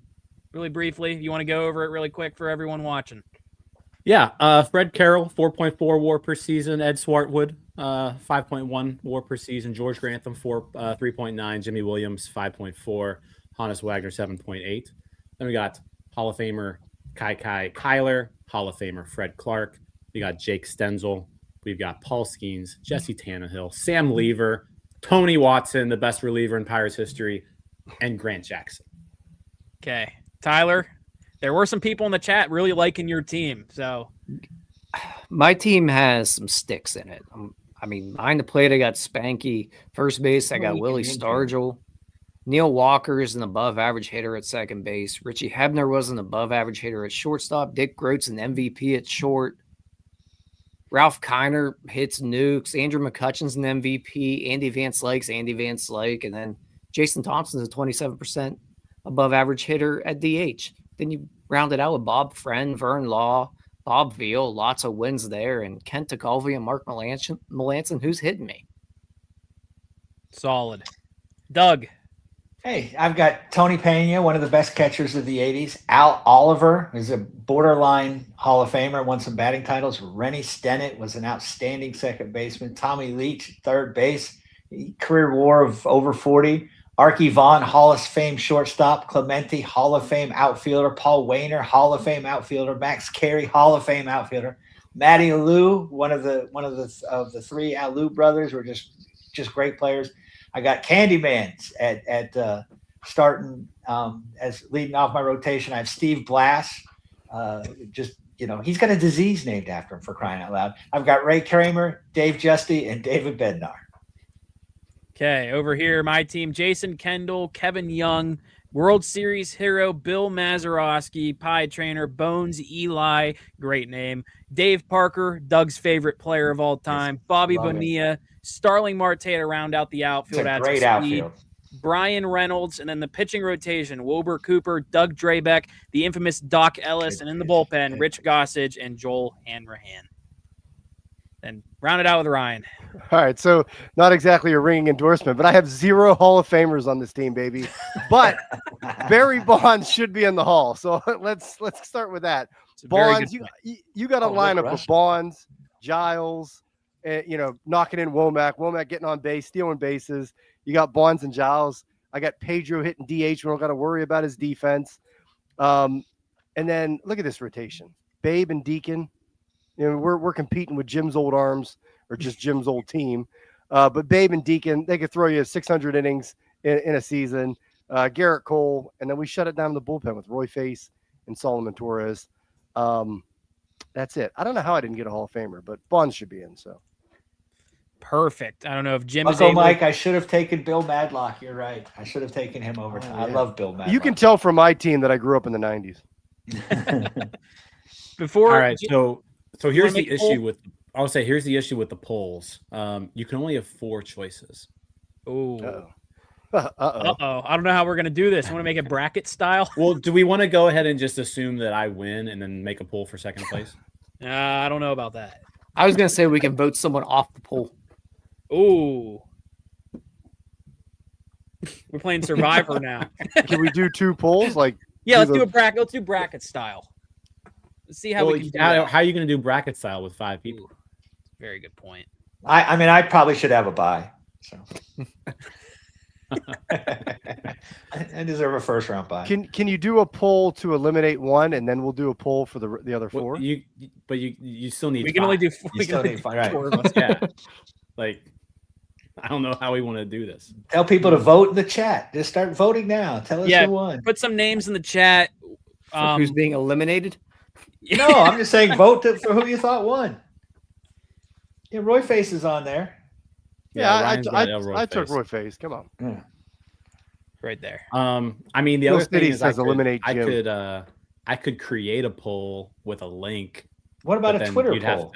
Really briefly, you want to go over it really quick for everyone watching? Yeah, Fred Carroll, 4.4 WAR per season. Ed Swartwood, 5.1 WAR per season. George Grantham, 3.9. Jimmy Williams, 5.4. Hannes Wagner, 7.8. Then we got Hall of Famer Kai Kyler, Hall of Famer Fred Clark. We got Jake Stenzel. We've got Paul Skeens, Jesse Tannehill, Sam Lever, Tony Watson, the best reliever in Pirates history, and Grant Jackson. Okay, Tyler, there were some people in the chat really liking your team. So My team has some sticks in it. I mean, behind the plate, I got Spanky. First base, I got Willie Stargell. Neil Walker is an above-average hitter at second base. Richie Hebner was an above-average hitter at shortstop. Dick Groat's an MVP at short. Ralph Kiner hits nukes. Andrew McCutcheon's an MVP. Andy Van Slyke's Andy Van Slyke. And then Jason Thompson's a 27% above-average hitter at DH. Then you round it out with Bob Friend, Vern Law, Bob Veal, lots of wins there, and Kent Tekulve and Mark Melanson, who's hitting me. solid. Doug. Hey, I've got Tony Pena, one of the best catchers of the 80s. Al Oliver is a borderline Hall of Famer, won some batting titles. Rennie Stennett was an outstanding second baseman. Tommy Leach, third base, career WAR of over 40. Archie Vaughn, Hall of Fame shortstop. Clemente, Hall of Fame outfielder. Paul Wainer, Hall of Fame outfielder. Max Carey, Hall of Fame outfielder. Matty Alou, one of the 3 Alou brothers, were just great players. I got Candyman at starting as leading off my rotation. I have Steve Blass. He's got a disease named after him, for crying out loud. I've got Ray Kramer, Dave Justy, and David Bednar. Okay, over here, my team, Jason Kendall, Kevin Young, World Series hero Bill Mazeroski, Pie Trainer, Bones Eli, great name, Dave Parker, Doug's favorite player of all time, Bobby Bonilla, Starling Marte to round out the outfield. It's a great outfield. Brian Reynolds, and then the pitching rotation, Wilbur Cooper, Doug Drabeck, the infamous Doc Ellis, and in the bullpen, Rich Gossage and Joel Hanrahan. And round it out with Ryan. All right, so not exactly a ringing endorsement, but I have 0 Hall of Famers on this team, baby. But Barry Bonds should be in the Hall, so let's start with that. Bonds, you got a lineup of Bonds, Giles, knocking in Womack getting on base, stealing bases. You got Bonds and Giles. I got Pedro hitting DH. We don't got to worry about his defense. And then look at this rotation: Babe and Deacon. We're competing with Jim's old arms or just Jim's old team. But Babe and Deacon, they could throw you 600 innings in a season. Garrett Cole, and then we shut it down in the bullpen with Roy Face and Solomon Torres. That's it. I don't know how I didn't get a Hall of Famer, but Bonds should be in. So perfect. I don't know if Jim is Uncle able. Mike, I should have taken Bill Madlock. You're right. I should have taken him over time. I love Bill Madlock. you can tell from my team that I grew up in the 90s. Before, all right, so here's the make a poll? issue with. I'll say here's the issue with the polls. You can only have 4 choices. Oh, Uh-oh. I don't know how we're gonna do this. I want to make it bracket style. Well, do we want to go ahead and just assume that I win and then make a poll for second place? I don't know about that. I was going to say we can vote someone off the poll. Ooh. We're playing Survivor now. Can we do 2 polls? Like, Yeah, let's the- do a bracket. Let's do bracket style. Let's see how we can do that. how are you going to do bracket style with 5 people? Very good point. I mean, I probably should have a bye. So I deserve a first round bye. Can you do a poll to eliminate 1, and then we'll do a poll for the other 4? Well, you still need. We can 5. only do You we still can need only five, do right. 4 of us. Yeah, like I don't know how we want to do this. Tell people to vote in the chat. Just start voting now. Tell us Yeah. who won. Put some names in the chat. Who's being eliminated? No, I'm just saying vote for who you thought won. Yeah, Roy Face is on there. Yeah, Ryan's got Elroy I took face. Roy Face. Come on. Yeah. Right there. I mean, the Bill other thing City is I says eliminate Jim. could create a poll with a link. What about but a then Twitter you'd poll?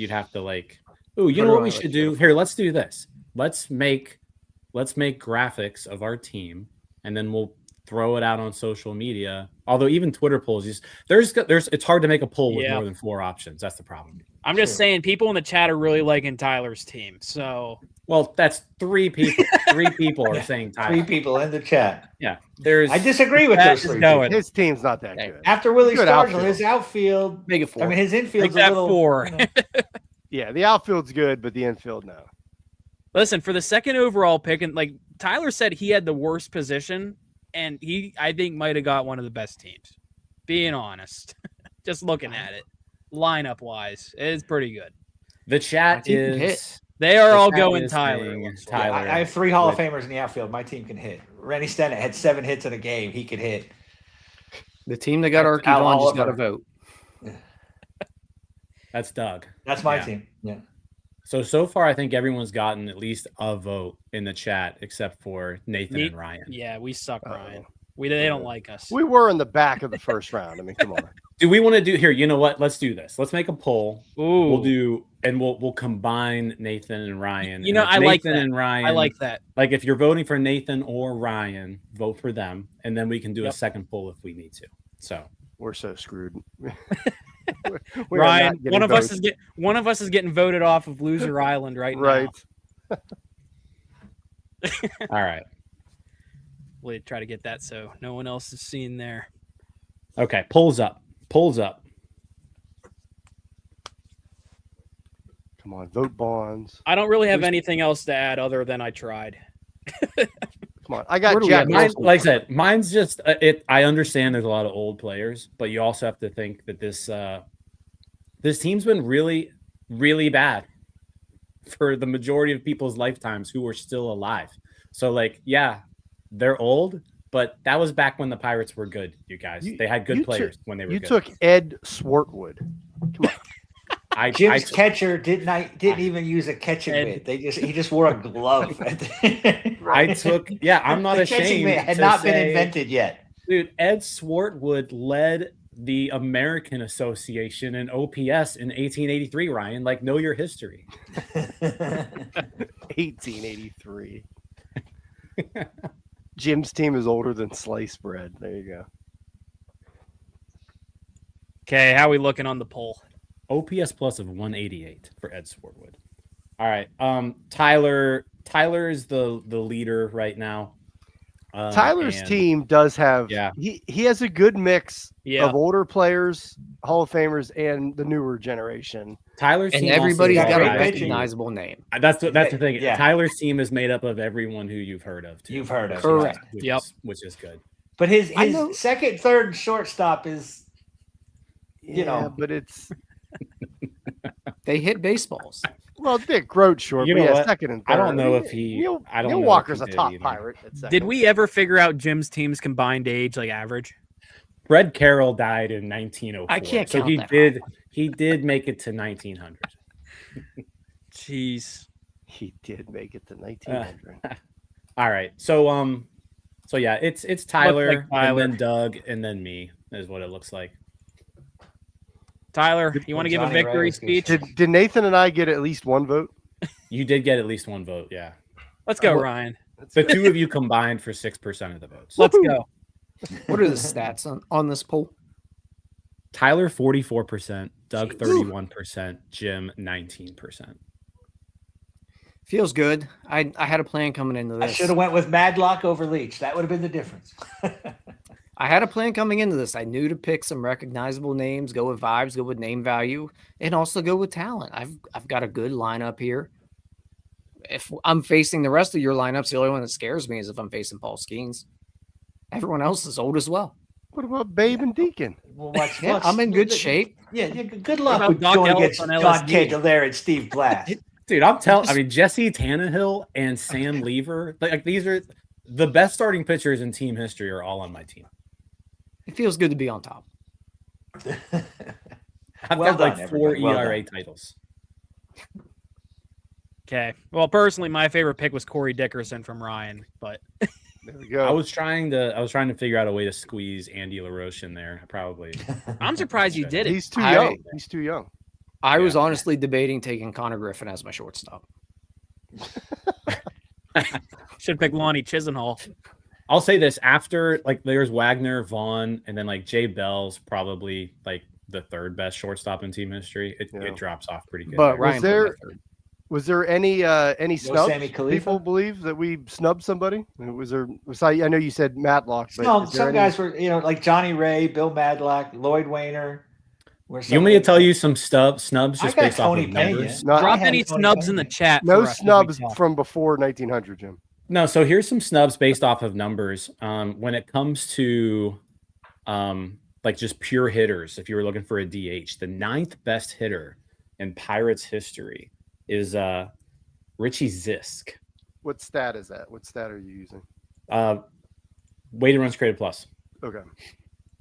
have to like, oh, you Put know it what on we a should do? Here, let's do this. Let's make graphics of our team, and then we'll throw it out on social media. Although even Twitter polls, it's hard to make a poll with Yeah. more than 4 options. That's the problem. I'm just Sure. saying people in the chat are really liking Tyler's team. So Well, that's 3 people. 3 people are saying 3 Tyler. people in the chat. Yeah, there's. I disagree with That those is 3 going. people. His team's not that Okay. good. After Willie Good Stargell, outfield. his outfield, Make it 4. I mean, his make infield's a that little 4. Yeah, the outfield's good, but the infield, no. Listen, for the second overall pick, and like Tyler said, he had the worst position, and I think might have got one of the best teams. Being honest, just looking at it, lineup wise, it's pretty good. The chat team can hit. is. They are the all chat going is Tyler. saying it looks like. Yeah, Tyler. I have 3 Hall of with- Famers in the outfield. My team can hit. Rennie Stennett had 7 hits in a game. He could hit. The team that got Arky Al Vaughn just got a Oliver. vote. That's Doug. That's my Yeah. team. Yeah. So far, I think everyone's gotten at least a vote in the chat, except for Nathan Me- and Ryan. Yeah, we suck, Uh-oh. Ryan. They don't like us. We were in the back of the first round. I mean, come on. Do we want to do here? You know what? Let's do this. Let's make a poll. Ooh, We'll combine Nathan and Ryan. You know, And if I like Nathan that. and Ryan. I like that. Like if you're voting for Nathan or Ryan, vote for them, and then we can do Yep. a second poll if we need to. So We're so screwed. Ryan, one of us is getting voted off of Loser Island right now. right. all right, We'll try to get that so no one else is seen there. okay. Polls up. Come on, vote Bonds. I don't really have anything else to add other than I tried. Come on, I got Where do we Jack. have Mine, Wilson? like I said, mine's just it. I understand there's a lot of old players, but you also have to think that this team's been really, really bad for the majority of people's lifetimes who are still alive. So, like, yeah, they're old, but that was back when the Pirates were good. You guys, they had good you players when they were You good. took Ed Swartwood. Jim's catcher didn't even use a catching mitt. He just wore a glove. I took. Yeah, I'm not The catching ashamed. mitt had to not been say- invented yet. Dude, Ed Swartwood led the American Association in OPS in 1883, Ryan. Like, know your history. 1883. Jim's team is older than sliced bread. There you go. Okay, how are we looking on the poll? OPS plus of 188 for Ed Swartwood. All right. Tyler is the leader right now. Tyler's and- team does have Yeah. he has a good mix Yeah. of older players, Hall of Famers, and the newer generation. Tyler's And team also everybody's has got a great guys- pitching. recognizable name. That's the thing. Yeah. Tyler's team is made up of everyone who you've heard of. Too, You've heard of Correct. right. Which Yep. which is good. But his I know- second, third, and shortstop is Yeah, know. but it's They hit baseballs. well, Dick Groat short. You But know yeah, what? second and third. I don't know if he- Neil, I don't Neil know if Walker's he a did top either. pirate. At second. Did we ever figure out Jim's team's combined age, like average? Fred Carroll died in 1904. I can't so count he that did. He did make it to 1900. Jeez. He did make it to 1900. All right. So yeah, it's Tyler, Tyler. and then Doug and then me is what it looks like. Tyler, you want to give a Johnny victory Reyes gets- speech? Did Nathan and I get at least one vote? You did get at least one vote, yeah. Let's go, Ryan. The two of you combined for 6% of the votes. Let's go. What are the stats on this poll? Tyler 44%, Doug Jeez. 31%, Jim 19%. Feels good. I had a plan coming into I this. should have went with Madlock over Leach. That would have been the difference. I had a plan coming into this. I knew to pick some recognizable names, go with vibes, go with name value, and also go with talent. I've got a good lineup here. If I'm facing the rest of your lineups, the only one that scares me is if I'm facing Paul Skeens. Everyone else is old as well. What about Babe and Deacon? Well, watch, Yeah, I'm in good shape. Yeah, good luck about with Doc going Ellis against on John LSD? Cagle there and Steve Glass. Dude, I'm telling. I mean, Jesse Tannehill and Sam Lever, like these are the best starting pitchers in team history, are all on my team. It feels good to be on top. I've Well got like done, 4 everybody. Well ERA done. titles. Okay. Well, personally, my favorite pick was Corey Dickerson from Ryan, but There we go. I was trying to figure out a way to squeeze Andy LaRoche in there. I'm surprised you did it. He's too young. He's too young. I was honestly debating taking Connor Griffin as my shortstop. Should pick Lonnie Chisenhall. I'll say this: after like there's Wagner, Vaughn, and then like Jay Bell's probably like the third best shortstop in team history. It drops off pretty good. But there. Ryan, Was there any snubs? Sammy Khalifa? People believe that we snubbed somebody. Was there? I know you said Matlock, but No, is there some any- guys were, like Johnny Ray, Bill Madlock, Lloyd Wayner. You want me to tell you some snubs just I got based off Tony of Pena. numbers? Not- Drop I had any Tony snubs Pena. in the chat. no for us as we snubs talk. from before 1900, Jim. No, so here's some snubs based off of numbers. When it comes to like just pure hitters, if you were looking for a DH, the 9th best hitter in Pirates history is Richie Zisk. What stat is that? What stat are you using? Weighted runs created plus. Okay.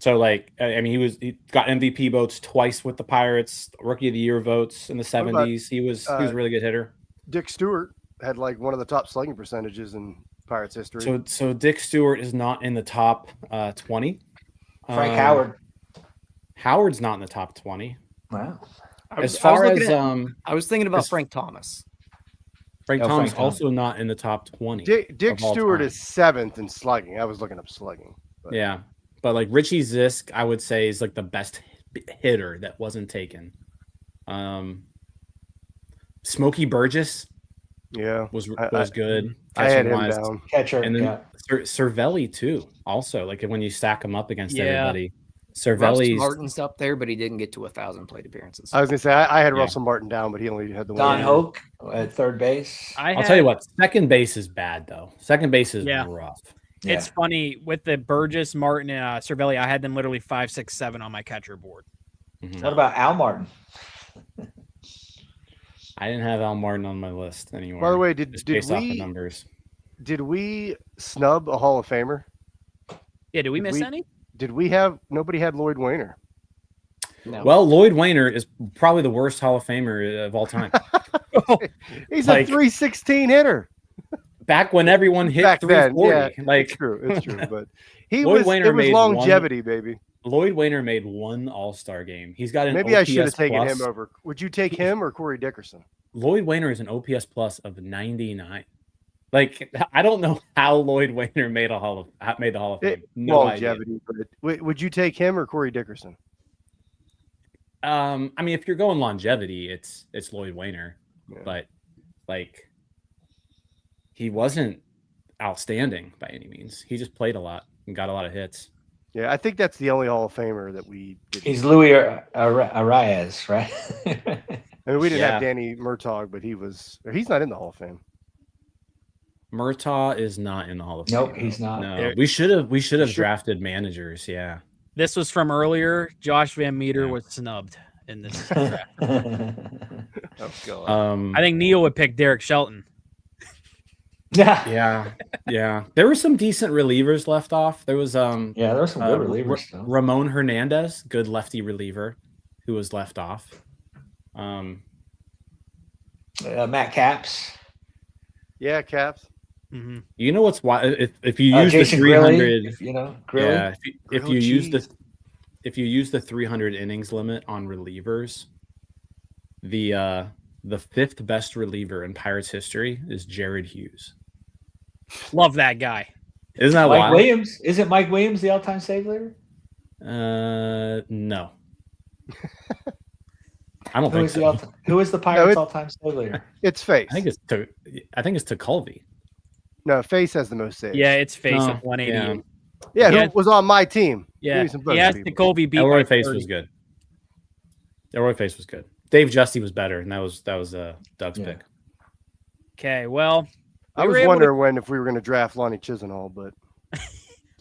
So like I mean he got MVP votes twice with the Pirates, Rookie of the Year votes in the What about, 70s. He was a really good hitter. Dick Stewart had like one of the top slugging percentages in Pirates history. So Dick Stewart is not in the top 20. Frank Howard. Howard's not in the top 20. Wow. As far as I was thinking about as- Frank Thomas. Frank Oh, Thomas Frank Thomas. also not in the top 20. Dick of all Stewart time. is 7th in slugging. I was looking up slugging. But Yeah. But like Richie Zisk, I would say is like the best hitter that wasn't taken. Smokey Burgess yeah. was I- good. I had him catching-wise. down. Catcher. And then yeah. Cervelli too. Also, like when you stack him up against Yeah. everybody, Russ Cervelli's Martin's up there, but he didn't get to 1,000 plate appearances. I was gonna say I had Yeah. Russell Martin down, but he only had the Don one. Hoke at third base. I'll tell you what, second base is bad though. Second base is Yeah. rough. It's funny with the Burgess, Martin, and Cervelli. I had them literally 5, 6, 7 on my catcher board. Mhm. What about Al Martin? I didn't have Al Martin on my list anymore. By the way, just based off the numbers. did we snub a Hall of Famer? Yeah, did we miss We- any? Did we have nobody had Lloyd Wayner? No. Well, Lloyd Wayner is probably the worst Hall of Famer of all time. He's Like- a 316 hitter. Back when everyone hit Back then, 340, yeah, like it's true. It's true. But he Lloyd was Wayner it was made longevity, baby. Lloyd Wayner made one All-Star game. He's got an Maybe I OPS should have taken plus. him over. Would you take him or Corey Dickerson? Lloyd Wayner is an OPS plus of 99. Like I don't know how Lloyd Wayner made the Hall of Fame. No idea. Longevity, but would you take him or Corey Dickerson? I mean, if you're going longevity, it's Lloyd Wayner, Yeah. but like he wasn't outstanding by any means. He just played a lot and got a lot of hits. Yeah, I think that's the only Hall of Famer that we did. He's Louis Arias, right? I mean, we didn't Yeah. have Danny Murtaugh, but he's not in the Hall of Fame. Murtaugh is not in the Hall of Fame. Nope, he's not. No, There- we should have should- drafted managers. Yeah. This was from earlier. Josh Van Meter Yeah. was snubbed in this draft. Oh god. I think Neil would pick Derek Shelton. yeah. Yeah. There were some decent relievers left off. There was Yeah, there were some good Ra- relievers still. Ramon Hernandez, good lefty reliever, who was left off. Matt Capps. Yeah, Caps. Mm-hmm. You know what's why if you use the Jason 300, Grilly, Grilly. yeah, if Grilled you use cheese. if you use the 300 innings limit on relievers, the fifth best reliever in Pirates history is Jared Hughes. Love that guy. Isn't that Mike wild? Williams. Isn't Mike Williams the all-time save leader? No. I don't think so. Who is the Pirates' all-time save leader? It's Face. I think it's to Colby. No, Face has the most saves. Yeah, it's Face No, at 188. Yeah, Yeah. who was on my team? Yeah, Give me some he votes, has people. to Colby beat Elroy by Face 30. was good. Elroy Face was good. Dave Justy was better, and that was Doug's pick. Okay, well, I was wondering if we were going to draft Lonnie Chisenhall, but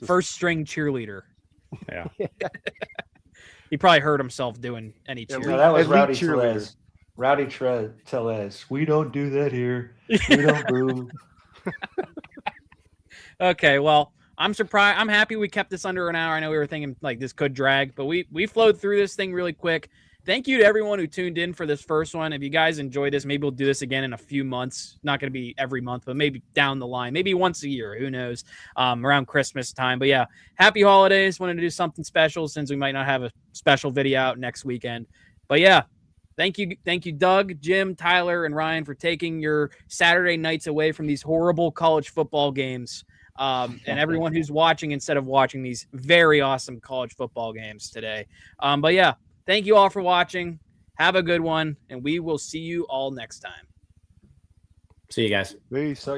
first string cheerleader. Yeah. He probably hurt himself doing any cheer. No, that was Elite Rowdy cheerleader. Tellez. Rowdy Tellez. We don't do that here. We don't boo. Okay, well, I'm surprised. I'm happy we kept this under an hour. I know we were thinking like this could drag, but we flowed through this thing really quick. Thank you to everyone who tuned in for this first one. If you guys enjoyed this, maybe we'll do this again in a few months. Not going to be every month, but maybe down the line, maybe once a year. Who knows? Around Christmas time. But yeah, happy holidays. Wanted to do something special since we might not have a special video out next weekend. But yeah, thank you, Doug, Jim, Tyler, and Ryan for taking your Saturday nights away from these horrible college football games. And everyone who's watching instead of watching these very awesome college football games today. But yeah. Thank you all for watching. Have a good one, and we will see you all next time. See you guys. Peace.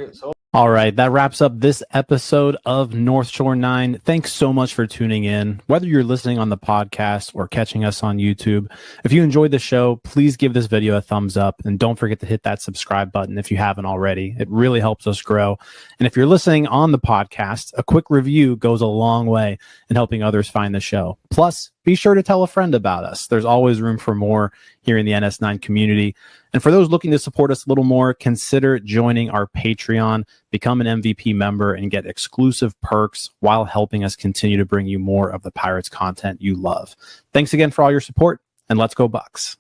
All right, that wraps up this episode of North Shore 9. Thanks so much for tuning in. Whether you're listening on the podcast or catching us on YouTube, if you enjoyed the show, please give this video a thumbs up and don't forget to hit that subscribe button if you haven't already. It really helps us grow. And if you're listening on the podcast, a quick review goes a long way in helping others find the show. Plus, be sure to tell a friend about us. There's always room for more here in the NS9 community. And for those looking to support us a little more, consider joining our Patreon, become an MVP member, and get exclusive perks while helping us continue to bring you more of the Pirates content you love. Thanks again for all your support, and let's go Bucks.